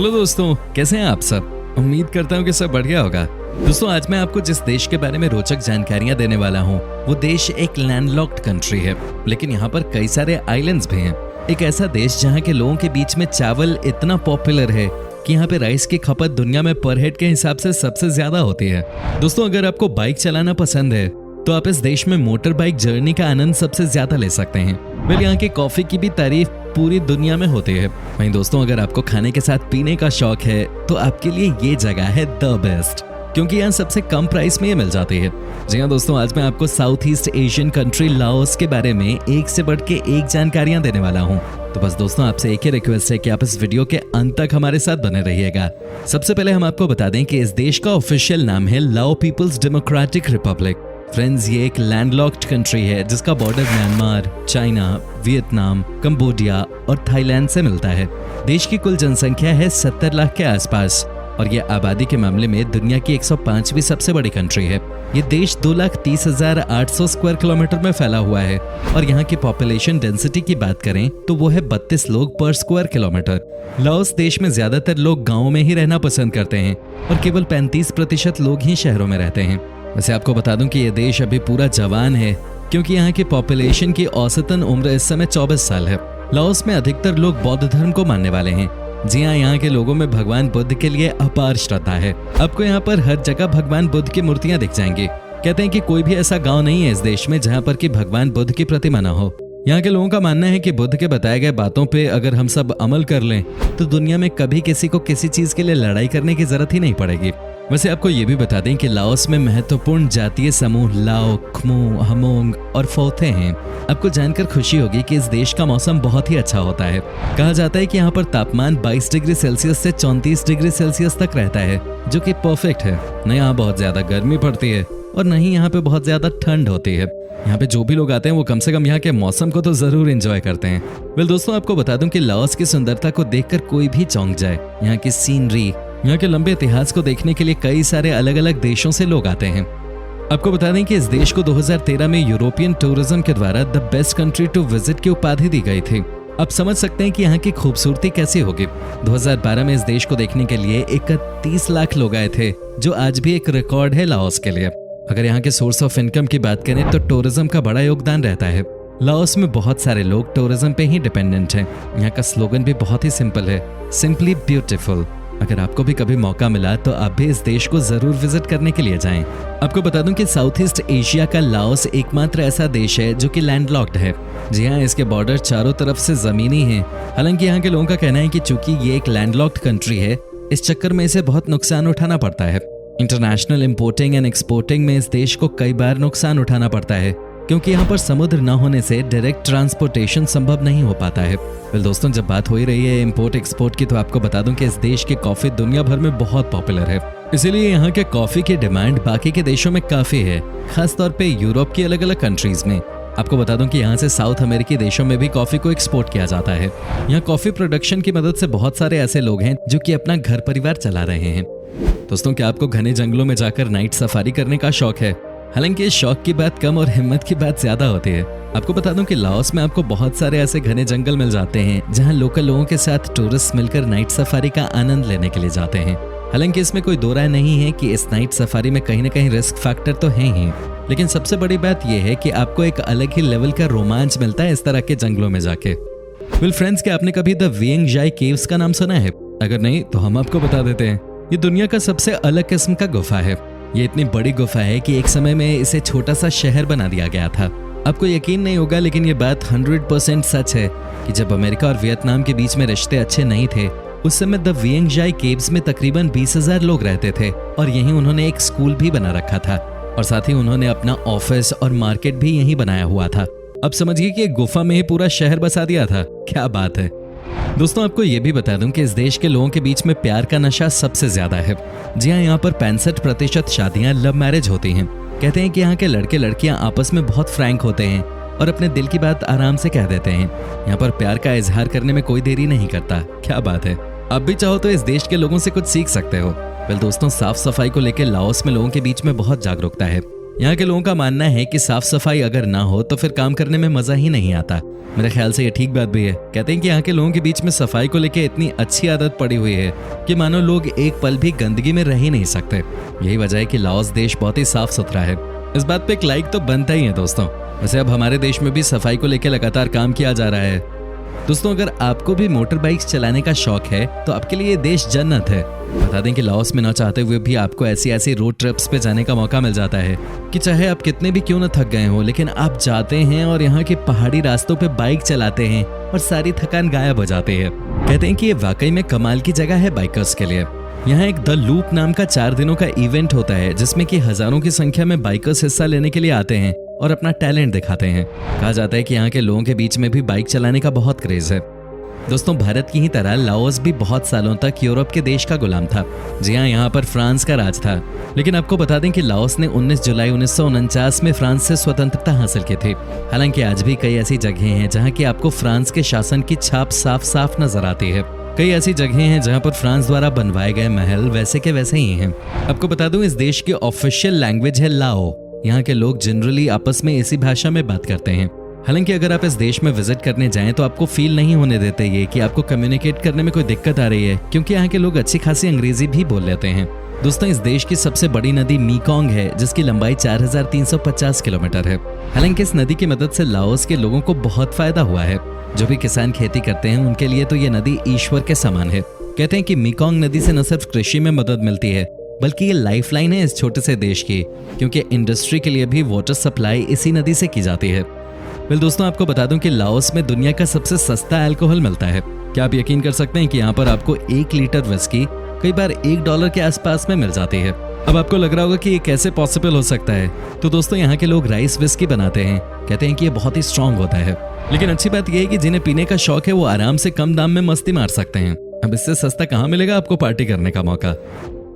Hello दोस्तों, कैसे हैं आप सब। उम्मीद करता हूँ कि सब बढ़िया होगा। दोस्तों, आज मैं आपको जिस देश के बारे में रोचक जानकारियां देने वाला हूँ वो देश एक लैंडलॉक्ड कंट्री है, लेकिन यहाँ पर कई सारे आइलैंड्स भी हैं। एक ऐसा देश जहाँ के लोगों के बीच में चावल इतना पॉपुलर है कि यहाँ पे राइस की खपत दुनिया में पर हेड के हिसाब से सबसे ज्यादा होती है। दोस्तों, अगर आपको बाइक चलाना पसंद है तो आप इस देश में मोटर बाइक जर्नी का आनंद सबसे ज्यादा ले सकते हैं। वेल, यहाँ की कॉफी की भी तारीफ पूरी दुनिया में होती है। वहीं दोस्तों, अगर आपको खाने के साथ पीने का शौक है तो आपके लिए ये जगह है द बेस्ट, क्योंकि यहाँ सबसे कम प्राइस में ये मिल जाती है। जी हाँ दोस्तों, आज मैं आपको south east Asian country Laos के बारे में एक से बढ़ के एक जानकारियां देने वाला हूँ। तो बस दोस्तों, आपसे एक ही रिक्वेस्ट है कि आप इस वीडियो के अंत तक हमारे साथ बने रहिएगा। सबसे पहले हम आपको बता दें कि इस देश का ऑफिशियल नाम है लाओ पीपल्स डेमोक्रेटिक रिपब्लिक। फ्रेंड्स, ये एक लैंडलॉक्ड कंट्री है जिसका border Myanmar, China, Vietnam, Cambodia और थाईलैंड से मिलता है। देश की कुल जनसंख्या है 70 लाख के आसपास और ये आबादी के मामले में दुनिया की 105वीं सबसे बड़ी कंट्री है। ये देश 2,30,800 स्क्वायर किलोमीटर में फैला हुआ है और यहाँ की पॉपुलेशन डेंसिटी की बात करें तो वो है 32 लोग पर स्क्वायर किलोमीटर। लाओस देश में ज्यादातर लोग गाँव में ही रहना पसंद करते हैं और केवल 35% लोग ही शहरों में रहते हैं। वैसे आपको बता दूं कि ये देश अभी पूरा जवान है, क्योंकि यहाँ की पॉपुलेशन की औसतन उम्र इस समय 24 साल है। लाओस में अधिकतर लोग बौद्ध धर्म को मानने वाले हैं। जी हाँ, यहाँ के लोगों में भगवान बुद्ध के लिए अपार श्रद्धा है। आपको यहाँ पर हर जगह भगवान बुद्ध की मूर्तियां दिख जाएंगी। कहते हैं कि कोई भी ऐसा गांव नहीं है इस देश में जहाँ पर कि भगवान बुद्ध की प्रतिमा न हो। यहाँ के लोगों का मानना है कि बुद्ध के बताए गए बातों पे अगर हम सब अमल कर लें तो दुनिया में कभी किसी को किसी चीज के लिए लड़ाई करने की जरूरत ही नहीं पड़ेगी। वैसे आपको ये भी बता दें कि लाओस में महत्वपूर्ण जातीय समूह लाओ, खमू, हमोंग और फोथे हैं। आपको जानकर खुशी होगी कि इस देश का मौसम बहुत ही अच्छा होता है। कहा जाता है कि यहाँ पर तापमान 22 डिग्री सेल्सियस से 34 डिग्री सेल्सियस तक रहता है, जो कि परफेक्ट है। न यहाँ बहुत ज्यादा गर्मी पड़ती है और न ही यहाँ पे बहुत ज्यादा ठंड होती है। यहाँ पे जो भी लोग आते हैं वो कम से कम यहाँ के मौसम को तो जरूर एंजॉय करते हैं। वेल दोस्तों, आपको बता दूं कि लाओस की सुंदरता को देखकर कोई भी चौंक जाए। यहाँ की सीनरी, यहाँ के लंबे इतिहास को देखने के लिए कई सारे अलग अलग देशों से लोग आते हैं। आपको बता दें कि इस देश को 2013 में यूरोपियन टूरिज्म के द्वारा the best country to visit की उपाधि दी गई थी। आप समझ सकते हैं कि यहाँ की खूबसूरती कैसी होगी। 2012 में इस देश को देखने के लिए 31 लाख लोग आए थे, जो आज भी एक रिकॉर्ड है लाओस के लिए। अगर यहाँ के सोर्स ऑफ इनकम की बात करें तो टूरिज्म का बड़ा योगदान रहता है। लाओस में बहुत सारे लोग टूरिज्म पे ही डिपेंडेंट हैं। यहाँ का स्लोगन भी बहुत ही सिंपल है, सिंपली ब्यूटीफुल। अगर आपको भी कभी मौका मिला तो आप भी इस देश को जरूर विजिट करने के लिए जाएं। आपको बता दूं कि साउथ ईस्ट एशिया का लाओस एकमात्र ऐसा देश है जो कि लैंडलॉक्ड है। जी हाँ, इसके बॉर्डर चारों तरफ से जमीनी हैं। हालांकि यहाँ के लोगों का कहना है कि चूंकि ये एक लैंडलॉक्ड कंट्री है, इस चक्कर में इसे बहुत नुकसान उठाना पड़ता है। इंटरनेशनल इंपोर्टिंग एंड एक्सपोर्टिंग में इस देश को कई बार नुकसान उठाना पड़ता है, क्योंकि यहाँ पर समुद्र न होने से डायरेक्ट ट्रांसपोर्टेशन संभव नहीं हो पाता है। वेल दोस्तों, जब बात हो ही रही है इंपोर्ट एक्सपोर्ट की, तो आपको बता दूं कि इस देश की कॉफी दुनिया भर में बहुत पॉपुलर है। इसीलिए यहाँ के कॉफी की डिमांड बाकी के देशों में काफी है, खासतौर पे यूरोप की अलग अलग कंट्रीज में। आपको बता दूं कि यहाँ से साउथ अमेरिकी देशों में भी कॉफी को एक्सपोर्ट किया जाता है। यहाँ कॉफी प्रोडक्शन की मदद से बहुत सारे ऐसे लोग हैं जो कि अपना घर परिवार चला रहे हैं। दोस्तों, क्या आपको घने जंगलों में जाकर नाइट सफारी करने का शौक है? हालांकि इस शौक की बात कम और हिम्मत की बात ज्यादा होती है। आपको बता दूं कि लाओस में आपको बहुत सारे ऐसे घने जंगल मिल जाते हैं जहां लोकल लोगों के साथ टूरिस्ट मिलकर नाइट सफारी का आनंद लेने के लिए जाते हैं। हालांकि इसमें कोई दो राय नहीं है कि इस नाइट सफारी में कहीं ना कहीं रिस्क फैक्टर तो है ही, लेकिन सबसे बड़ी बात यह है कि आपको एक अलग ही लेवल का रोमांच मिलता है इस तरह के जंगलों में जाके। वेल फ्रेंड्स, क्या आपने कभी द वियंग जाई केव्स का नाम सुना है? अगर नहीं तो हम आपको बता देते हैं। ये दुनिया का सबसे अलग किस्म का गुफा है। ये इतनी बड़ी गुफा है कि एक समय में इसे छोटा सा शहर बना दिया गया था। आपको यकीन नहीं होगा, लेकिन ये बात 100% सच है कि जब अमेरिका और वियतनाम के बीच में रिश्ते अच्छे नहीं थे, उस समय द वियंग जाई केव्स में तकरीबन 20,000 लोग रहते थे और यहीं उन्होंने एक स्कूल भी बना रखा था और साथ ही उन्होंने अपना ऑफिस और मार्केट भी यहीं बनाया हुआ था। अब समझिए कि एक गुफा में ही पूरा शहर बसा दिया था। क्या बात है। दोस्तों, आपको ये भी बता दूं कि इस देश के लोगों के बीच में प्यार का नशा सबसे ज्यादा है। जी हाँ, यहाँ पर 65% शादियां लव मैरिज होती हैं। कहते हैं कि यहाँ के लड़के लड़कियां आपस में बहुत फ्रैंक होते हैं और अपने दिल की बात आराम से कह देते हैं। यहाँ पर प्यार का इजहार करने में कोई देरी नहीं करता। क्या बात है। आप भी चाहो तो इस देश के लोगों से कुछ सीख सकते हो। वेल दोस्तों, साफ सफाई को लेकर लाओस में लोगों के बीच में बहुत जागरूकता है। यहाँ के लोगों का मानना है कि साफ सफाई अगर ना हो तो फिर काम करने में मजा ही नहीं आता। मेरे ख्याल से ये ठीक बात भी है। कहते हैं कि यहाँ के लोगों के बीच में सफाई को लेकर इतनी अच्छी आदत पड़ी हुई है कि मानो लोग एक पल भी गंदगी में रह ही नहीं सकते। यही वजह है कि लाओस देश बहुत ही साफ सुथरा है। इस बात पे एक लाइक तो बनता ही है दोस्तों। वैसे अब हमारे देश में भी सफाई को लेकर लगातार काम किया जा रहा है। दोस्तों अगर आपको भी मोटर बाइक्स चलाने का शौक है तो आपके लिए ये देश जन्नत है। बता दें कि लाओस में ना चाहते हुए भी आपको ऐसी रोड ट्रिप्स पे जाने का मौका मिल जाता है कि चाहे आप कितने भी क्यों ना थक गए हो, लेकिन आप जाते हैं और यहाँ के पहाड़ी रास्तों पे बाइक चलाते हैं और सारी थकान गायब हो जाती है। कहते हैं कि ये वाकई में कमाल की जगह है बाइकर्स के लिए। यहाँ एक द लूप नाम का 4 दिनों का इवेंट होता है जिसमें कि हजारों की संख्या में बाइकर्स हिस्सा लेने के लिए आते हैं और अपना टैलेंट दिखाते हैं। कहा जाता है कि यहाँ के लोगों के बीच में भी बाइक चलाने का बहुत क्रेज है। दोस्तों भारत की ही तरह लाओस भी बहुत सालों तक यूरोप के देश का गुलाम था। जी हाँ, यहाँ पर फ्रांस का राज था। लेकिन आपको बता दें कि लाओस ने 19 जुलाई 1949 में फ्रांस से स्वतंत्रता हासिल की थी। हालांकि आज भी कई ऐसी जगहें हैं जहाँ की आपको फ्रांस के शासन की छाप साफ साफ नजर आती है। कई ऐसी जगहें हैं जहां पर फ्रांस द्वारा बनवाए गए महल वैसे के वैसे ही हैं। आपको बता दूं इस देश की ऑफिशियल लैंग्वेज है लाओ। यहाँ के लोग जनरली आपस में इसी भाषा में बात करते हैं। हालांकि अगर आप इस देश में विजिट करने जाएं तो आपको फील नहीं होने देते ये कि आपको कम्युनिकेट करने में कोई दिक्कत आ रही है, क्योंकि यहाँ के लोग अच्छी खासी अंग्रेजी भी बोल लेते हैं। दोस्तों इस देश की सबसे बड़ी नदी मीकोंग है जिसकी लंबाई 4350 किलोमीटर है। हालांकि इस नदी की मदद से लाओस के लोगों को बहुत फायदा हुआ है। जो भी किसान खेती करते हैं उनके लिए तो ये नदी ईश्वर के समान है। कहते हैं कि मीकोंग नदी से न सिर्फ कृषि में मदद मिलती है बल्कि ये लाइफलाइन है इस छोटे से देश की, क्योंकि इंडस्ट्री के लिए भी वाटर सप्लाई इसी नदी से की जाती है। दोस्तों आपको बता दूं कि लाओस में दुनिया का सबसे सस्ता अल्कोहल मिलता है। क्या आप यकीन कर सकते हैं कि यहाँ पर आपको 1 लीटर विस्की कई बार $1 के आसपास में मिल जाती है। अब आपको लग रहा होगा कि ये कैसे पॉसिबल हो सकता है। तो दोस्तों यहाँ के लोग राइस विस्की बनाते हैं। कहते हैं कि ये बहुत ही स्ट्रांग होता है। लेकिन अच्छी बात यह है कि जिन्हें पीने का शौक है वो आराम से कम दाम में मस्ती मार सकते हैं। अब इससे सस्ता कहाँ मिलेगा आपको पार्टी करने का मौका।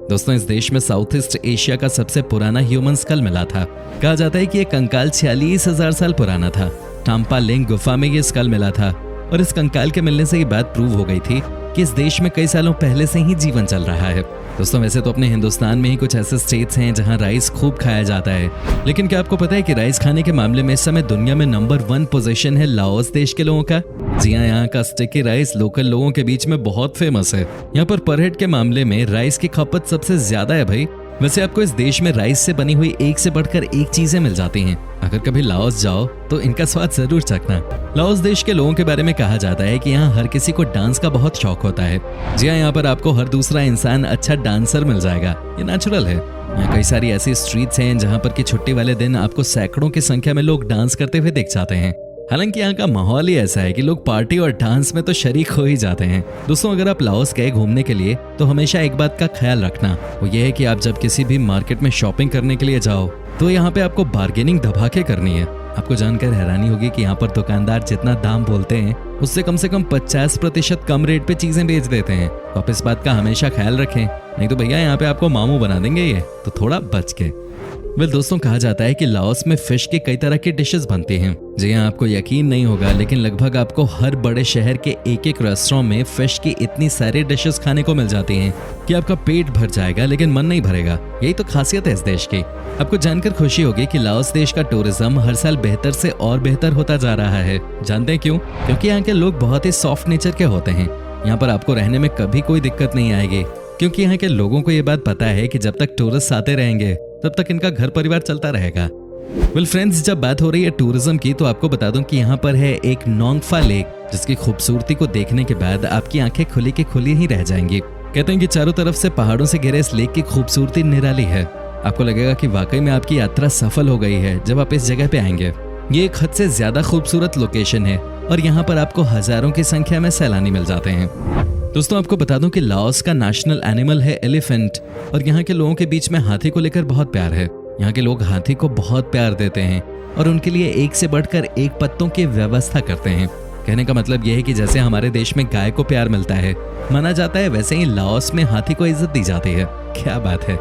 दोस्तों इस देश में साउथ ईस्ट एशिया का सबसे पुराना ह्यूमन स्कल मिला था। कहा जाता है कि यह कंकाल 46,000 साल पुराना था। टाम्पा लिंग गुफा में ये स्कल मिला था और इस कंकाल के मिलने से ये बात प्रूव हो गई थी कि इस देश में कई सालों पहले से ही जीवन चल रहा है। दोस्तों वैसे तो अपने हिंदुस्तान में ही कुछ ऐसे स्टेट्स हैं जहां राइस खूब खाया जाता है, लेकिन क्या आपको पता है कि राइस खाने के मामले में इस समय दुनिया में नंबर 1 पोजीशन है लाओस देश के लोगों का। जी हाँ, यहाँ का स्टिकी राइस लोकल लोगों के बीच में बहुत फेमस है। यहाँ पर पर हेड के मामले में राइस की खपत सबसे ज्यादा है भाई। वैसे आपको इस देश में राइस से बनी हुई एक से बढ़कर एक चीजें मिल जाती हैं। अगर कभी लाओस जाओ तो इनका स्वाद जरूर चखना। लाओस देश के लोगों के बारे में कहा जाता है कि यहाँ हर किसी को डांस का बहुत शौक होता है। जी हाँ, यहाँ पर आपको हर दूसरा इंसान अच्छा डांसर मिल जाएगा, ये नेचुरल है। यहाँ कई सारी ऐसी स्ट्रीट्स हैं जहाँ पर कि छुट्टी वाले दिन आपको सैकड़ों की संख्या में लोग डांस करते हुए दिख जाते हैं। हालांकि यहाँ का माहौल ही ऐसा है कि लोग पार्टी और डांस में तो शरीक हो ही जाते हैं। दोस्तों अगर आप लाओस गए घूमने के लिए तो हमेशा एक बात का ख्याल रखना, वो ये है कि आप जब किसी भी मार्केट में शॉपिंग करने के लिए जाओ तो यहाँ पे आपको बार्गेनिंग धमाके करनी है। आपको जानकर हैरानी होगी कि यहाँ पर दुकानदार जितना दाम बोलते हैं उससे कम से कम 50% कम रेट पे चीजें बेच देते हैं। तो आप इस बात का हमेशा ख्याल रखें, नहीं तो भैया यहाँ पे आपको मामू बना देंगे ये, तो थोड़ा बच के। दोस्तों कहा जाता है कि लाओस में फिश की कई तरह की डिशेस बनती हैं। जी हाँ, आपको यकीन नहीं होगा लेकिन लगभग आपको हर बड़े शहर के एक रेस्टोरेंट में फिश की इतनी सारी डिशेस खाने को मिल जाती हैं कि आपका पेट भर जाएगा लेकिन मन नहीं भरेगा। यही तो खासियत है इस देश की। आपको जानकर खुशी होगी कि लाओस देश का टूरिज्म हर साल बेहतर से और बेहतर होता जा रहा है। जानते हैं क्यों? क्योंकि यहाँ के लोग बहुत ही सॉफ्ट नेचर के होते हैं। यहाँ पर आपको रहने में कभी कोई दिक्कत नहीं आएगी, क्योंकि यहाँ के लोगों को ये बात पता है कि जब तक टूरिस्ट आते रहेंगे तब तक इनका घर परिवार चलता रहेगा। फ्रेंड्स, जब बात हो रही है टूरिज्म की तो आपको बता दूं कि यहाँ पर है एक नोंगफा लेक, जिसकी खूबसूरती को देखने के बाद आपकी आंखें खुली की खुली ही रह जाएंगी। कहते हैं कि चारों तरफ से पहाड़ों से घिरे इस लेक की खूबसूरती निराली है। आपको लगेगा कि वाकई में आपकी यात्रा सफल हो गई है जब आप इस जगह पे आएंगे। ये एक हद से ज्यादा खूबसूरत लोकेशन है और यहाँ पर आपको हजारों की संख्या में सैलानी मिल जाते हैं। दोस्तों आपको बता दूं कि लाओस का नेशनल एनिमल है एलिफेंट और यहाँ के लोगों के बीच में हाथी को लेकर बहुत प्यार है। यहाँ के लोग हाथी को बहुत प्यार देते हैं और उनके लिए एक से बढ़कर एक पत्तों की व्यवस्था करते हैं। कहने का मतलब यह है कि जैसे हमारे देश में गाय को प्यार मिलता है, माना जाता है, वैसे ही लाओस में हाथी को इज्जत दी जाती है। क्या बात है।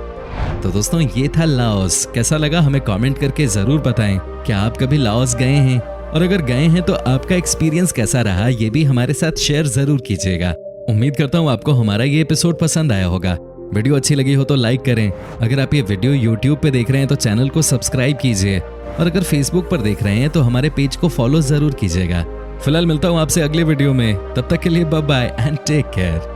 तो दोस्तों ये था लाओस। कैसा लगा हमें कमेंट करके जरूर बताएं। क्या आप कभी लाओस गए हैं? और अगर गए हैं तो आपका एक्सपीरियंस कैसा रहा, ये भी हमारे साथ शेयर जरूर कीजिएगा। उम्मीद करता हूँ आपको हमारा ये एपिसोड पसंद आया होगा। वीडियो अच्छी लगी हो तो लाइक करें। अगर आप ये वीडियो यूट्यूब पे देख रहे हैं तो चैनल को सब्सक्राइब कीजिए, और अगर फेसबुक पर देख रहे हैं तो हमारे पेज को फॉलो जरूर कीजिएगा। फिलहाल मिलता हूँ आपसे अगले वीडियो में, तब तक के लिए bye bye and take care.